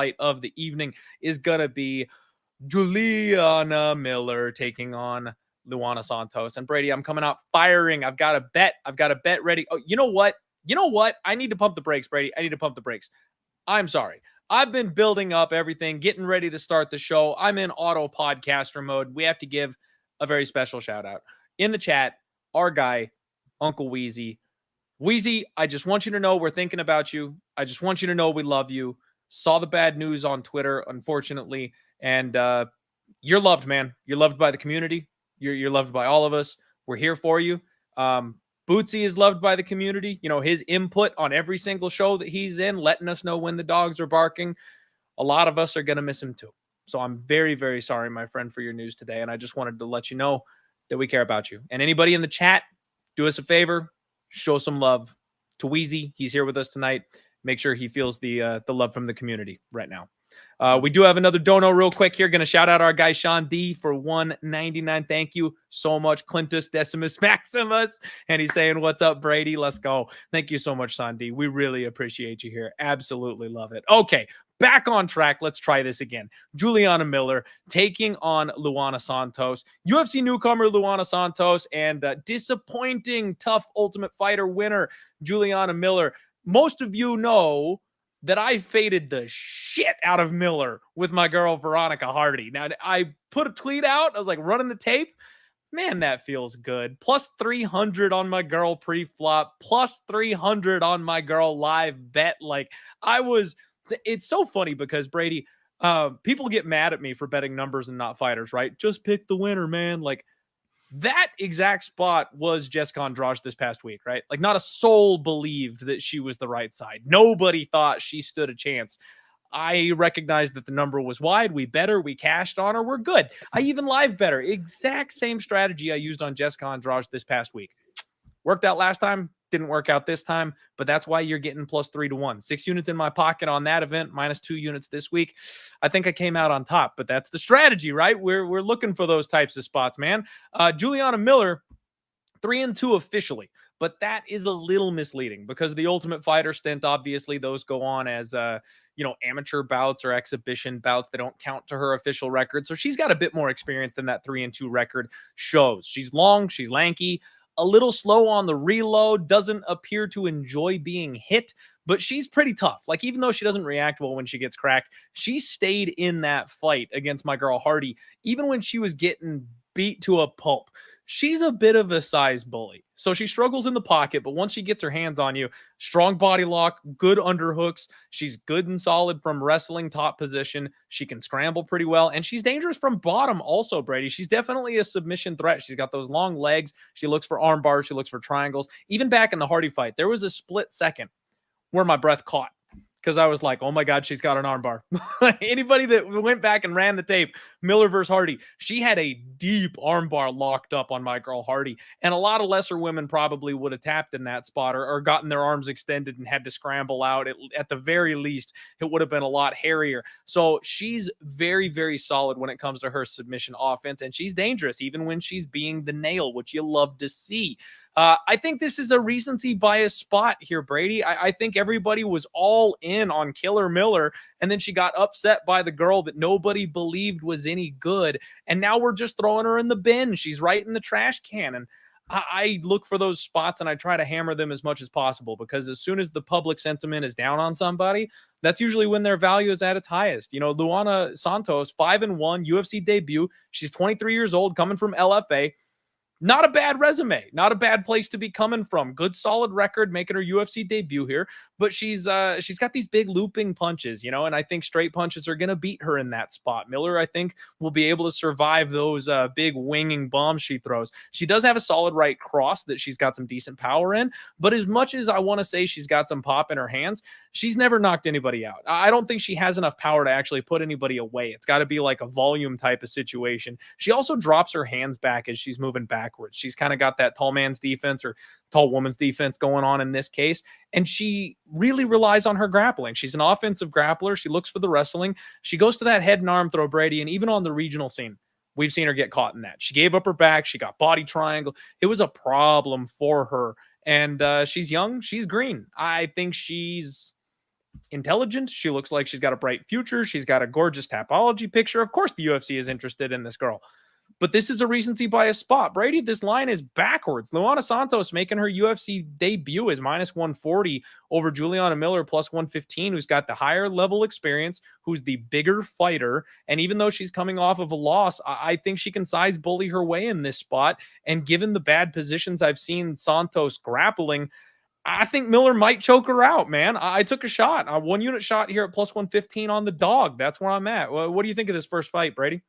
fight of the evening is going to be Juliana Miller taking on Luana Santos. And Brady, I'm coming out firing. I've got a bet. I've got a bet ready. Oh, you know what? You know what? I need to pump the brakes, Brady. I need to pump the brakes. I'm sorry. I've been building up everything, getting ready to start the show. I'm in auto podcaster mode. We have to give a very special shout out. In the chat, our guy, Uncle Wheezy. Wheezy, I just want you to know we're thinking about you. I just want you to know we love you. Saw the bad news on Twitter, unfortunately. And you're loved, man. You're loved by the community. You're loved by all of us. We're here for you. Bootsy is loved by the community. You know, his input on every single show that he's in, letting us know when the dogs are barking. A lot of us are going to miss him too. So I'm very, very sorry, my friend, for your news today. And I just wanted to let you know that we care about you. And anybody in the chat, do us a favor, show some love to Wheezy. He's here with us tonight. Make sure he feels the love from the community right now. We do have another dono real quick here. Going to shout out our guy Sean D for $1.99. Thank you so much, Clintus Decimus Maximus. And he's saying, "What's up, Brady? Let's go." Thank you so much, Sean D. We really appreciate you here. Absolutely love it. Okay, back on track. Let's try this again. Juliana Miller taking on Luana Santos. UFC newcomer Luana Santos and disappointing tough Ultimate Fighter winner Juliana Miller. Most of you know that I faded the shit out of Miller with my girl Veronica Hardy. Now, I put a tweet out. I was like running the tape. Man, that feels good. Plus 300 on my girl pre-flop. Plus 300 on my girl live bet. Like, it's so funny because, Brady, people get mad at me for betting numbers and not fighters, right? Just pick the winner, man. Like, that exact spot was Jessica Andrade this past week, right? Like, not a soul believed that she was the right side. Nobody thought she stood a chance. I recognized that the number was wide. We bet her. We cashed on her. We're good. I even live bet her. Exact same strategy I used on Jessica Andrade this past week. Worked out last time, didn't work out this time, but that's why you're getting plus 3-1. 6 units in my pocket on that event, minus 2 units this week. I think I came out on top, but that's the strategy, right? We're looking for those types of spots, man. Juliana Miller, 3-2 officially, but that is a little misleading because the Ultimate Fighter stint, obviously, those go on as amateur bouts or exhibition bouts. They don't count to her official record, so she's got a bit more experience than that 3-2 record shows. She's long, she's lanky, a little slow on the reload, doesn't appear to enjoy being hit, but she's pretty tough. Like, even though she doesn't react well when she gets cracked, she stayed in that fight against my girl Hardy, even when she was getting beat to a pulp. She's a bit of a size bully. So she struggles in the pocket, but once she gets her hands on you, strong body lock, good underhooks. She's good and solid from wrestling top position. She can scramble pretty well, and she's dangerous from bottom also, Brady. She's definitely a submission threat. She's got those long legs. She looks for arm bars. She looks for triangles. Even back in the Hardy fight, there was a split second where my breath caught, because I was like, oh my God, she's got an armbar. Anybody that went back and ran the tape, Miller versus Hardy, she had a deep armbar locked up on my girl Hardy. And a lot of lesser women probably would have tapped in that spot or gotten their arms extended and had to scramble out. At the very least, it would have been a lot hairier. So she's very, very solid when it comes to her submission offense. And she's dangerous even when she's being the nail, which you love to see. I think this is a recency bias spot here, Brady. I think everybody was all in on Killer Miller, and then she got upset by the girl that nobody believed was any good, and now we're just throwing her in the bin. She's right in the trash can, and I look for those spots, and I try to hammer them as much as possible, because as soon as the public sentiment is down on somebody, that's usually when their value is at its highest. You know, Luana Santos, 5-1, UFC debut. She's 23 years old, coming from LFA. Not a bad resume, not a bad place to be coming from. Good, solid record, making her UFC debut here. But she's got these big looping punches, and I think straight punches are going to beat her in that spot. Miller, I think, will be able to survive those big winging bombs she throws. She does have a solid right cross that she's got some decent power in, but as much as I want to say she's got some pop in her hands, she's never knocked anybody out. I don't think she has enough power to actually put anybody away. It's got to be like a volume type of situation. She also drops her hands back as she's moving backwards. She's kind of got that tall man's defense or tall woman's defense going on in this case. And she really relies on her grappling. She's an offensive grappler. She looks for the wrestling. She goes to that head and arm throw, Brady. And even on the regional scene, we've seen her get caught in that. She gave up her back. She got body triangle. It was a problem for her. And she's young. She's green. I think she's intelligent. She looks like she's got a bright future. She's got a gorgeous Tapology picture. Of course, the UFC is interested in this girl. But this is a recency bias spot. Brady, this line is backwards. Luana Santos making her UFC debut is minus 140 over Juliana Miller plus 115, who's got the higher level experience, who's the bigger fighter. And even though she's coming off of a loss, I think she can size bully her way in this spot. And given the bad positions I've seen Santos grappling, I think Miller might choke her out, man. I took a shot, a 1 unit shot here at plus 115 on the dog. That's where I'm at. What do you think of this first fight, Brady?